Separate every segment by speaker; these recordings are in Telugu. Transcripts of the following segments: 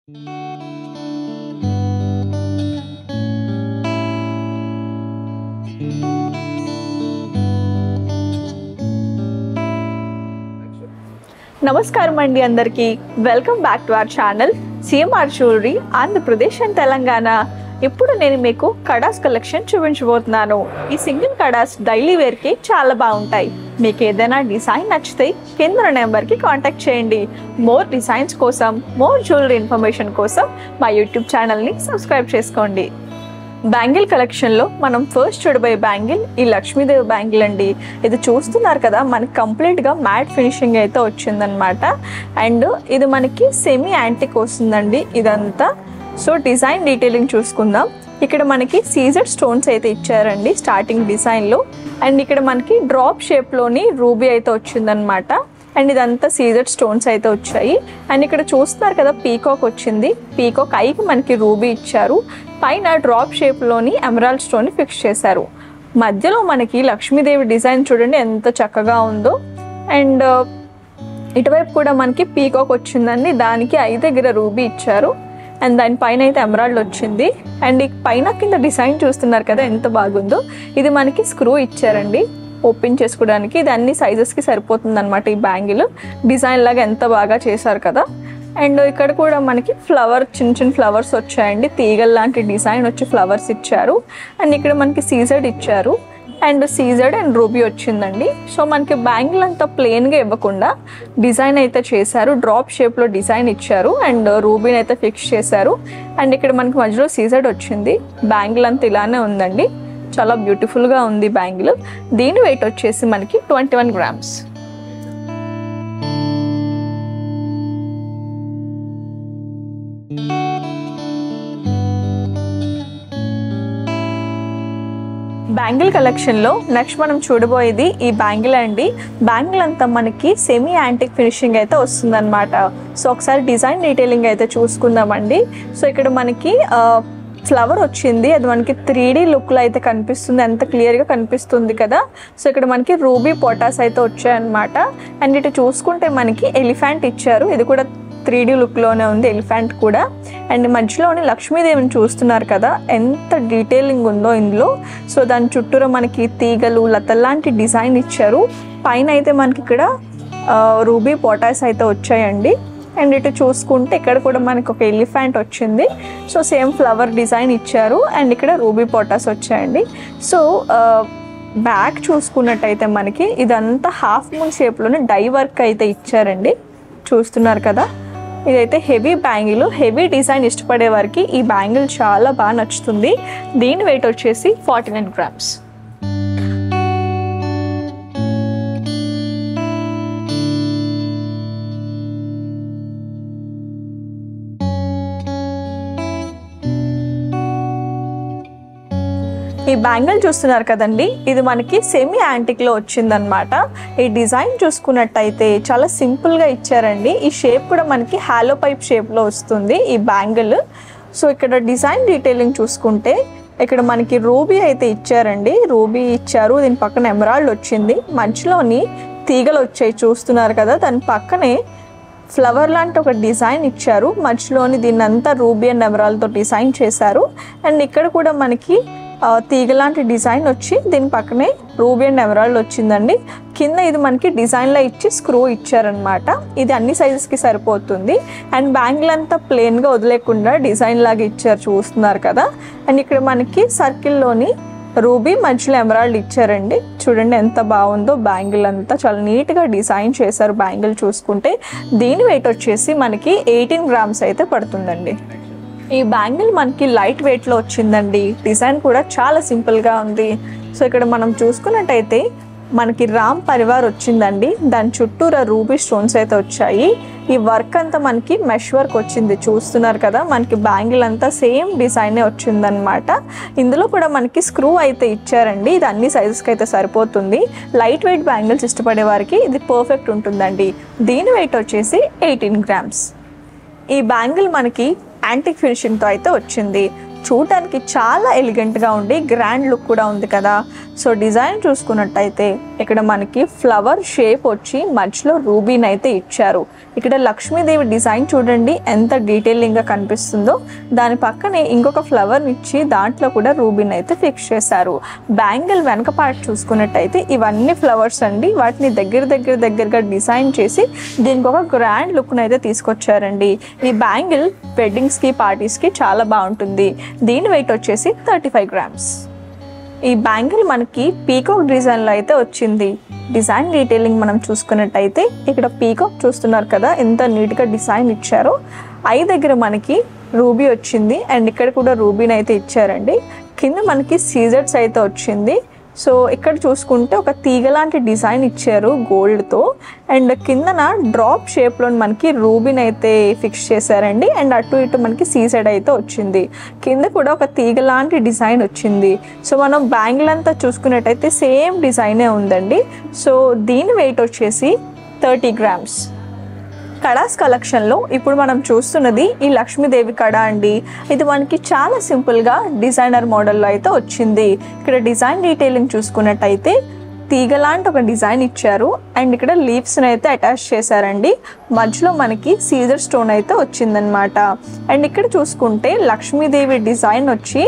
Speaker 1: నమస్కారం అండి అందరికీ welcome back to our channel CMR jewellery Andhra Pradesh and Telangana. ఇప్పుడు నేను మీకు కడాస్ కలెక్షన్ చూపించబోతున్నాను. ఈ సింగిల్ కడాస్ డైలీ వేర్కి చాలా బాగుంటాయి. మీకు ఏదైనా డిజైన్ నచ్చితే కింద నెంబర్కి కాంటాక్ట్ చేయండి. మోర్ డిజైన్స్ కోసం, మోర్ జ్యువెలరీ ఇన్ఫర్మేషన్ కోసం మా యూట్యూబ్ ఛానల్ని సబ్స్క్రైబ్ చేసుకోండి. బ్యాంగిల్ కలెక్షన్లో మనం ఫస్ట్ చూడబోయే బ్యాంగిల్ ఈ లక్ష్మీదేవి బ్యాంగిల్ అండి. ఇది చూస్తున్నారు కదా, మనకి కంప్లీట్గా మ్యాట్ ఫినిషింగ్ అయితే వచ్చిందనమాట. అండ్ ఇది మనకి సెమీ యాంటిక్ వస్తుందండి ఇదంతా. సో డిజైన్ డీటెయిలింగ్ చూసుకుందాం. ఇక్కడ మనకి సీజెడ్ స్టోన్స్ అయితే ఇచ్చారండి స్టార్టింగ్ డిజైన్లో. అండ్ ఇక్కడ మనకి డ్రాప్ షేప్లోని రూబీ అయితే వచ్చిందనమాట. అండ్ ఇదంతా సీజెడ్ స్టోన్స్ అయితే వచ్చాయి. అండ్ ఇక్కడ చూస్తున్నారు కదా, పీకాక్ వచ్చింది. పీకాక్ ఐకి మనకి రూబీ ఇచ్చారు. పైన డ్రాప్ షేప్లోని ఎమరాల్డ్ స్టోన్ని ఫిక్స్ చేశారు. మధ్యలో మనకి లక్ష్మీదేవి డిజైన్ చూడండి ఎంత చక్కగా ఉందో. అండ్ ఇటువైపు కూడా మనకి పీకాక్ వచ్చిందండి, దానికి ఐ దగ్గర రూబీ ఇచ్చారు. అండ్ దానిపైన అయితే ఎమరాల్డ్ వచ్చింది. అండ్ ఈ పైన కింద డిజైన్ చూస్తున్నారు కదా ఎంత బాగుందో. ఇది మనకి స్క్రూ ఇచ్చారండి ఓపెన్ చేసుకోవడానికి. ఇది అన్ని సైజెస్కి సరిపోతుంది అనమాట. ఈ బ్యాంగిల్ డిజైన్ లాగా ఎంత బాగా చేశారు కదా. అండ్ ఇక్కడ కూడా మనకి ఫ్లవర్, చిన్న చిన్న ఫ్లవర్స్ వచ్చాయండి. తీగల్ లాంటి డిజైన్ వచ్చి ఫ్లవర్స్ ఇచ్చారు. అండ్ ఇక్కడ మనకి సీజెడ్ ఇచ్చారు. అండ్ సీజెడ్ అండ్ రూబీ వచ్చిందండి. సో మనకి బ్యాంగిల్ అంతా ప్లెయిన్గా ఇవ్వకుండా డిజైన్ అయితే చేశారు. డ్రాప్ షేప్లో డిజైన్ ఇచ్చారు. అండ్ రూబీని అయితే ఫిక్స్ చేశారు. అండ్ ఇక్కడ మనకి మధ్యలో సీజెడ్ వచ్చింది. బ్యాంగిల్ అంతా ఇలానే ఉందండి. చాలా బ్యూటిఫుల్గా ఉంది బ్యాంగిల్. దీని వెయిట్ వచ్చేసి మనకి 21 grams. బ్యాంగిల్ కలెక్షన్లో నెక్స్ట్ మనం చూడబోయేది ఈ బ్యాంగిల్ అండి. బ్యాంగిల్ అంతా మనకి సెమీ యాంటిక్ ఫినిషింగ్ అయితే వస్తుందన్నమాట. సో ఒకసారి డిజైన్ డీటెయిలింగ్ అయితే చూసుకుందామండి. సో ఇక్కడ మనకి ఫ్లవర్ వచ్చింది. అది మనకి 3D లుక్లో అయితే కనిపిస్తుంది, ఎంత క్లియర్గా కనిపిస్తుంది కదా. సో ఇక్కడ మనకి రూబీ పొటాస్ అయితే వచ్చాయన్నమాట. అండ్ ఇటు చూసుకుంటే మనకి ఎలిఫెంట్ ఇచ్చారు. ఇది కూడా 3D లుక్లోనే ఉంది ఎలిఫెంట్ కూడా. అండ్ మధ్యలోని లక్ష్మీదేవిని చూస్తున్నారు కదా, ఎంత డీటెయిలింగ్ ఉందో ఇందులో. సో దాని చుట్టూరా మనకి తీగలు, లతల్లాంటి డిజైన్ ఇచ్చారు. పైన అయితే మనకి ఇక్కడ రూబీ పొటాస్ అయితే వచ్చాయండి. అండ్ ఇటు చూసుకుంటే ఇక్కడ కూడా మనకి ఒక ఎలిఫెంట్ వచ్చింది. సో సేమ్ ఫ్లవర్ డిజైన్ ఇచ్చారు. అండ్ ఇక్కడ రూబీ పొటాస్ వచ్చాయండి. సో బ్యాక్ చూసుకున్నట్టయితే మనకి ఇదంతా హాఫ్ మూన్ షేప్లోనే డై వర్క్ అయితే ఇచ్చారండి. చూస్తున్నారు కదా, ఇదైతే హెవీ బ్యాంగిల్, హెవీ డిజైన్ ఇష్టపడే వారికి ఈ బ్యాంగిల్ చాలా బాగా నచ్చుతుంది. దీని వెయిట్ వచ్చేసి 49 grams. ఈ బ్యాంగిల్ చూస్తున్నారు కదండి, ఇది మనకి సెమీ యాంటిక్లో వచ్చిందనమాట. ఈ డిజైన్ చూసుకున్నట్టయితే చాలా సింపుల్గా ఇచ్చారండి. ఈ షేప్ కూడా మనకి హాలో పైప్ షేప్లో వస్తుంది ఈ బ్యాంగిల్. సో ఇక్కడ డిజైన్ డీటెయిలింగ్ చూసుకుంటే ఇక్కడ మనకి రూబీ అయితే ఇచ్చారండి. రూబీ ఇచ్చారు, దీని పక్కన ఎమరాల్డ్ వచ్చింది. మధ్యలోని తీగలు వచ్చాయి చూస్తున్నారు కదా, దాని పక్కనే ఫ్లవర్ లాంటి ఒక డిజైన్ ఇచ్చారు. మధ్యలోని దీన్ని అంతా రూబీ అండ్ ఎమరాల్డ్తో డిజైన్ చేశారు. అండ్ ఇక్కడ కూడా మనకి తీగ లాంటి డిజైన్ వచ్చి దీని పక్కనే రూబీ అండ్ ఎమరాల్డ్ వచ్చిందండి. కింద ఇది మనకి డిజైన్లో ఇచ్చి స్క్రూ ఇచ్చారనమాట. ఇది అన్ని సైజెస్కి సరిపోతుంది. అండ్ బ్యాంగిల్ అంతా ప్లెయిన్గా వదిలేకుండా డిజైన్ లాగా ఇచ్చారు చూస్తున్నారు కదా. అండ్ ఇక్కడ మనకి సర్కిల్లోని రూబీ, మధ్యలో ఎమరాల్డ్ ఇచ్చారండి. చూడండి ఎంత బాగుందో బ్యాంగిల్ అంతా, చాలా నీట్గా డిజైన్ చేశారు బ్యాంగిల్ చూసుకుంటే. దీని వెయిట్ వచ్చేసి మనకి 18 grams అయితే పడుతుందండి. ఈ బ్యాంగిల్ మనకి లైట్ వెయిట్లో వచ్చిందండి. డిజైన్ కూడా చాలా సింపుల్గా ఉంది. సో ఇక్కడ మనం చూసుకున్నట్టయితే మనకి రామ్ పరివార్ వచ్చిందండి. దాని చుట్టూరా రూబీ స్టోన్స్ అయితే వచ్చాయి. ఈ వర్క్ అంతా మనకి మెష్ వర్క్ వచ్చింది చూస్తున్నారు కదా. మనకి బ్యాంగిల్ అంతా సేమ్ డిజైనే వచ్చిందనమాట. ఇందులో కూడా మనకి స్క్రూ అయితే ఇచ్చారండి. ఇది అన్ని సైజెస్కి అయితే సరిపోతుంది. లైట్ వెయిట్ బ్యాంగిల్స్ ఇష్టపడే వారికి ఇది పర్ఫెక్ట్ ఉంటుందండి. దీని వెయిట్ వచ్చేసి 18 grams. ఈ బ్యాంగిల్ మనకి యాంటిక్ ఫినిషింగ్తో అయితే వచ్చింది. చూడటానికి చాలా ఎలిగెంట్గా ఉండి గ్రాండ్ లుక్ కూడా ఉంది కదా. సో డిజైన్ చూసుకున్నట్టయితే ఇక్కడ మనకి ఫ్లవర్ షేప్ వచ్చి మధ్యలో రూబీని అయితే ఇచ్చారు. ఇక్కడ లక్ష్మీదేవి డిజైన్ చూడండి ఎంత డీటెయిలింగ్గా కనిపిస్తుందో. దాని పక్కనే ఇంకొక ఫ్లవర్ని ఇచ్చి దాంట్లో కూడా రూబీని అయితే ఫిక్స్ చేశారు. బ్యాంగిల్ వెనక పార్ట్ చూసుకున్నట్టయితే ఇవన్నీ ఫ్లవర్స్ అండి. వాటిని దగ్గరగా డిజైన్ చేసి దీనికి ఒక గ్రాండ్ లుక్ను అయితే తీసుకొచ్చారండి. ఈ బ్యాంగిల్ వెడ్డింగ్స్కి పార్టీస్కి చాలా బాగుంటుంది. దీని వెయిట్ వచ్చేసి 35 గ్రామ్స్. ఈ బ్యాంగిల్ మనకి పీకాక్ డిజైన్లో అయితే వచ్చింది. డిజైన్ డీటెయిలింగ్ మనం చూసుకున్నట్టయితే ఇక్కడ పీకాక్ చూస్తున్నారు కదా ఎంత నీట్గా డిజైన్ ఇచ్చారో. ఐ దగ్గర మనకి రూబీ వచ్చింది అండ్ ఇక్కడ కూడా రూబీని అయితే ఇచ్చారండి. కింద మనకి సీజర్స్ అయితే వచ్చింది. సో ఇక్కడ చూసుకుంటే ఒక తీగ లాంటి డిజైన్ ఇచ్చారు గోల్డ్తో అండ్ కిందన డ్రాప్ షేప్లో మనకి రూబీని అయితే ఫిక్స్ చేశారండి. అండ్ అటు ఇటు మనకి సీజెడ్ అయితే వచ్చింది. కింద కూడా ఒక తీగ లాంటి డిజైన్ వచ్చింది. సో మనం బ్యాంగిల్ అంతా చూసుకున్నట్టయితే సేమ్ డిజైనే ఉందండి. సో దీని వెయిట్ వచ్చేసి 30 గ్రామ్స్. కడాస్ కలెక్షన్లో ఇప్పుడు మనం చూస్తున్నది ఈ లక్ష్మీదేవి కడ అండి. ఇది మనకి చాలా సింపుల్గా డిజైనర్ మోడల్లో అయితే వచ్చింది. ఇక్కడ డిజైన్ డీటెయిలింగ్ చూసుకున్నట్టయితే తీగలాంటి ఒక డిజైన్ ఇచ్చారు అండ్ ఇక్కడ లీవ్స్ని అయితే అటాచ్ చేశారండి. మధ్యలో మనకి సీజర్ స్టోన్ అయితే వచ్చిందనమాట. అండ్ ఇక్కడ చూసుకుంటే లక్ష్మీదేవి డిజైన్ వచ్చి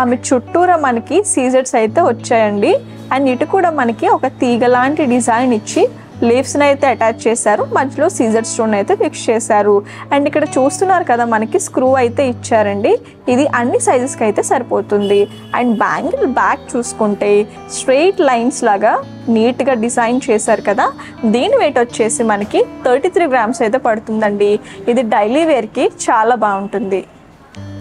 Speaker 1: ఆమె చుట్టూరా మనకి సీజర్స్ అయితే వచ్చాయండి. అండ్ ఇటు కూడా మనకి ఒక తీగలాంటి డిజైన్ ఇచ్చి లీవ్స్ని అయితే అటాచ్ చేశారు. మధ్యలో సీజర్ స్టోన్ అయితే ఫిక్స్ చేశారు. అండ్ ఇక్కడ చూస్తున్నారు కదా మనకి స్క్రూ అయితే ఇచ్చారండి. ఇది అన్ని సైజెస్కి అయితే సరిపోతుంది. అండ్ బ్యాంగిల్ బ్యాక్ చూసుకుంటే స్ట్రెయిట్ లైన్స్ లాగా నీట్గా డిజైన్ చేశారు కదా. దీని వెయిట్ వచ్చేసి మనకి 33 గ్రామ్స్ అయితే పడుతుందండి. ఇది డైలీ వేర్కి చాలా బాగుంటుంది.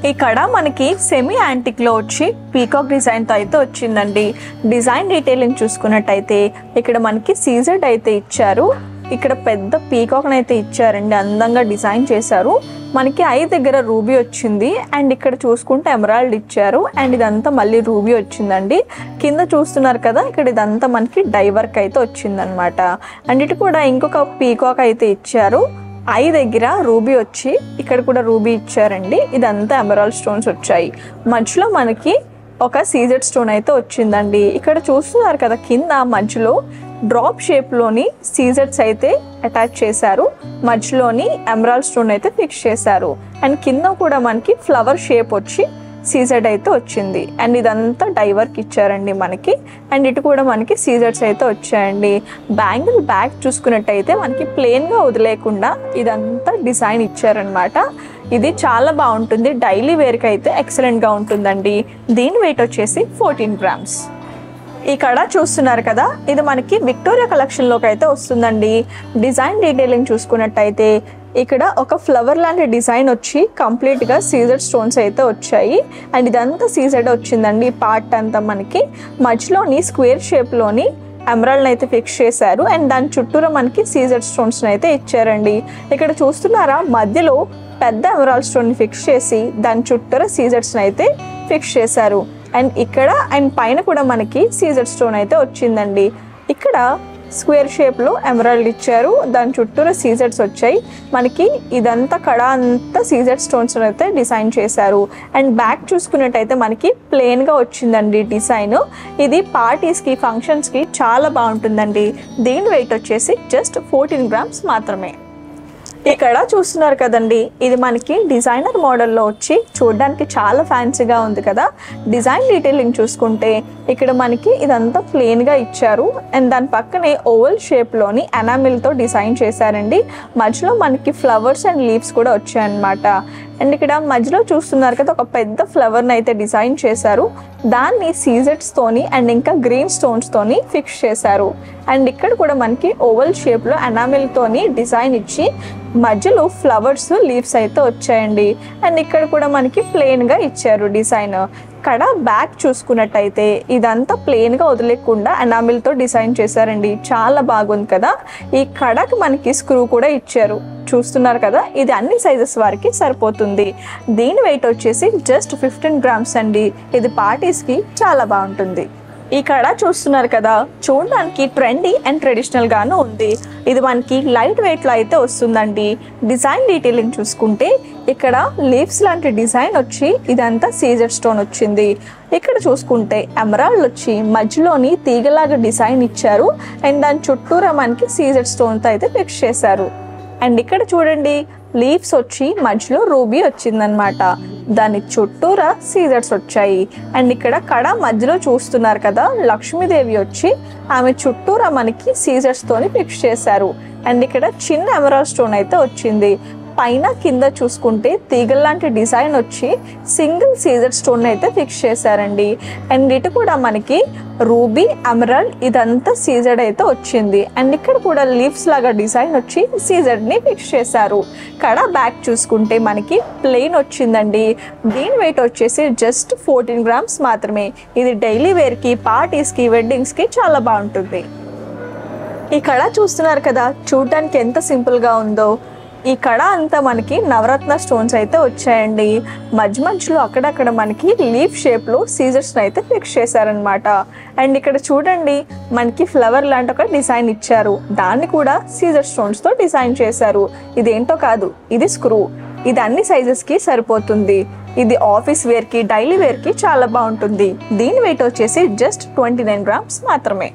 Speaker 1: ఈ కడ మనకి సెమీ యాంటిక్లో వచ్చి పీకాక్ డిజైన్తో అయితే వచ్చిందండి. డిజైన్ డీటెయిలింగ్ చూసుకున్నట్టయితే ఇక్కడ మనకి సీజర్డ్ అయితే ఇచ్చారు. ఇక్కడ పెద్ద పీకాక్ని అయితే ఇచ్చారండి. అందంగా డిజైన్ చేశారు. మనకి ఐ దగ్గర రూబీ వచ్చింది అండ్ ఇక్కడ చూసుకుంటే ఎమరాల్డ్ ఇచ్చారు. అండ్ ఇదంతా మళ్ళీ రూబీ వచ్చిందండి. కింద చూస్తున్నారు కదా ఇక్కడ ఇదంతా మనకి డైవర్క్ అయితే వచ్చిందనమాట. అండ్ ఇటు కూడా ఇంకొక పీకాక్ అయితే ఇచ్చారు. ఐ దగ్గర రూబీ వచ్చి ఇక్కడ కూడా రూబీ ఇచ్చారండి. ఇదంతా ఎమరాల్డ్ స్టోన్స్ వచ్చాయి. మధ్యలో మనకి ఒక సీజెడ్ స్టోన్ అయితే వచ్చిందండి. ఇక్కడ చూస్తున్నారు కదా కింద మధ్యలో డ్రాప్ షేప్లోని సీజెడ్స్ అయితే అటాచ్ చేశారు. మధ్యలోని ఎమరాల్డ్ స్టోన్ అయితే ఫిక్స్ చేశారు. అండ్ కింద కూడా మనకి ఫ్లవర్ షేప్ వచ్చి సీజెడ్ అయితే వచ్చింది. అండ్ ఇదంతా డైవర్క్ ఇచ్చారండి మనకి. అండ్ ఇటు కూడా మనకి సీజర్స్ అయితే వచ్చాయండి. బ్యాంగిల్ బ్యాక్ చూసుకున్నట్టయితే మనకి ప్లెయిన్గా వదిలేకుండా ఇదంతా డిజైన్ ఇచ్చారనమాట. ఇది చాలా బాగుంటుంది. డైలీ వేర్కి అయితే ఎక్సలెంట్గా ఉంటుందండి. దీని వెయిట్ వచ్చేసి 14 గ్రామ్స్. ఈ కడ చూస్తున్నారు కదా ఇది మనకి విక్టోరియా కలెక్షన్లోకి అయితే వస్తుందండి. డిజైన్ డీటెయిలింగ్ చూసుకున్నట్టయితే ఇక్కడ ఒక ఫ్లవర్ లాంటి డిజైన్ వచ్చి కంప్లీట్గా సీజర్ స్టోన్స్ అయితే వచ్చాయి. అండ్ ఇదంతా సీజర్డ్ వచ్చిందండి. ఈ పార్ట్ అంతా మనకి మధ్యలోని స్క్వేర్ షేప్లోని ఎమరాల్డ్ అయితే ఫిక్స్ చేశారు. అండ్ దాని చుట్టూరా మనకి సీజర్ స్టోన్స్ అయితే ఇచ్చారండి. ఇక్కడ చూస్తున్నారా మధ్యలో పెద్ద ఎమరాల్డ్ స్టోన్ని ఫిక్స్ చేసి దాని చుట్టూరా సీజర్స్ని అయితే ఫిక్స్ చేశారు. అండ్ ఇక్కడ అండ్ పైన కూడా మనకి సీజర్ స్టోన్ అయితే వచ్చిందండి. ఇక్కడ స్క్వేర్ షేప్లో ఎమరాల్డ్ ఇచ్చారు. దాని చుట్టూరా సీజర్స్ వచ్చాయి. మనకి ఇదంతా కడ అంతా సీజర్ స్టోన్స్ అయితే డిజైన్ చేశారు. అండ్ బ్యాక్ చూసుకున్నట్టయితే మనకి ప్లెయిన్గా వచ్చిందండి డిజైన్. ఇది పార్టీస్కి ఫంక్షన్స్కి చాలా బాగుంటుందండి. దీని వెయిట్ వచ్చేసి జస్ట్ 14 గ్రామ్స్ మాత్రమే. ఇక్కడ చూస్తున్నారు కదండి ఇది మనకి డిజైనర్ మోడల్లో వచ్చి చూడడానికి చాలా ఫ్యాన్సీగా ఉంది కదా. డిజైన్ డీటెయిలింగ్ చూసుకుంటే ఇక్కడ మనకి ఇదంతా ప్లెయిన్గా ఇచ్చారు. అండ్ దాని పక్కనే ఓవల్ షేప్లోని ఎనామిల్తో డిజైన్ చేశారండి. మధ్యలో మనకి ఫ్లవర్స్ అండ్ లీవ్స్ కూడా వచ్చాయన్నమాట. అండ్ ఇక్కడ మధ్యలో చూస్తున్నారు కదా ఒక పెద్ద ఫ్లవర్ని అయితే డిజైన్ చేశారు. దాన్ని సీజెడ్స్తోని అండ్ ఇంకా గ్రీన్ స్టోన్స్తోని ఫిక్స్ చేశారు. అండ్ ఇక్కడ కూడా మనకి ఓవల్ షేప్లో ఎనామిల్తోని డిజైన్ ఇచ్చి మధ్యలో ఫ్లవర్స్ లీవ్స్ అయితే వచ్చాయండి. అండ్ ఇక్కడ కూడా మనకి ప్లెయిన్గా ఇచ్చారు డిజైన్. కడ బ్యాక్ చూసుకున్నట్టయితే ఇదంతా ప్లెయిన్గా వదిలేకుండా ఎనామిల్తో డిజైన్ చేశారండి. చాలా బాగుంది కదా. ఈ కడకి మనకి స్క్రూ కూడా ఇచ్చారు. చూస్తున్నారు కదా ఇది అన్ని సైజెస్ వారికి సరిపోతుంది. దీని వెయిట్ వచ్చేసి జస్ట్ 15 గ్రామ్స్ అండి. ఇది పార్టీస్కి చాలా బాగుంటుంది. ఈ కడ చూస్తున్నారు కదా, చూడడానికి ట్రెండీ అండ్ ట్రెడిషనల్ గాను ఉంది. ఇది మనకి లైట్ వెయిట్ లో అయితే వస్తుందండి. డిజైన్ డీటెయిలింగ్ చూసుకుంటే ఇక్కడ లీవ్స్ లాంటి డిజైన్ వచ్చి ఇదంతా సీజర్ స్టోన్ వచ్చింది. ఇక్కడ చూసుకుంటే ఎమరాల్డ్ వచ్చి మధ్యలోని తీగలాగా డిజైన్ ఇచ్చారు అండ్ దాని చుట్టూరా మనకి సీజర్ స్టోన్ తో అయితే ఫిక్స్ చేశారు. అండ్ ఇక్కడ చూడండి, లీవ్స్ వచ్చి మధ్యలో రూబీ వచ్చిందనమాట. దాని చుట్టూరా సీజర్స్ వచ్చాయి. అండ్ ఇక్కడ కడ మధ్యలో చూస్తున్నారు కదా, లక్ష్మీదేవి వచ్చి ఆమె చుట్టూరా మనకి సీజర్స్ తోని ఫిక్స్ చేశారు. అండ్ ఇక్కడ చిన్న ఎమరాల్డ్ స్టోన్ అయితే వచ్చింది. పైన కింద చూసుకుంటే తీగల్లాంటి డిజైన్ వచ్చి సింగిల్ సీజర్ స్టోన్ అయితే ఫిక్స్ చేశారండి. అండ్ ఇటు కూడా మనకి రూబీ, ఎమరాల్డ్ ఇదంతా సీజర్డ్ అయితే వచ్చింది. అండ్ ఇక్కడ కూడా లీవ్స్ లాగా డిజైన్ వచ్చి సీజర్డ్ ని ఫిక్స్ చేశారు. కడ బ్యాక్ చూసుకుంటే మనకి ప్లెయిన్ వచ్చిందండి. దీని వెయిట్ వచ్చేసి జస్ట్ 14 గ్రామ్స్ మాత్రమే. ఇది డైలీ వేర్ కి, పార్టీస్ కి, వెడ్డింగ్స్ కి చాలా బాగుంటుంది. ఈ కడ చూస్తున్నారు కదా, చూడడానికి ఎంత సింపుల్ గా ఉందో. ఈ కడ అంతా మనకి నవరత్న స్టోన్స్ అయితే వచ్చాయండి. మధ్య మధ్యలో అక్కడక్కడ మనకి లీఫ్ షేప్లో సీజర్స్ అయితే ఫిక్స్ చేశారనమాట. అండ్ ఇక్కడ చూడండి, మనకి ఫ్లవర్ లాంటి ఒక డిజైన్ ఇచ్చారు. దాన్ని కూడా సీజర్ స్టోన్స్తో డిజైన్ చేశారు. ఇదేంటో కాదు, ఇది స్క్రూ. ఇది అన్ని సైజెస్కి సరిపోతుంది. ఇది ఆఫీస్ వేర్కి, డైలీ వేర్కి చాలా బాగుంటుంది. దీని వెయిట్ వచ్చేసి జస్ట్ 29 గ్రామ్స్ మాత్రమే.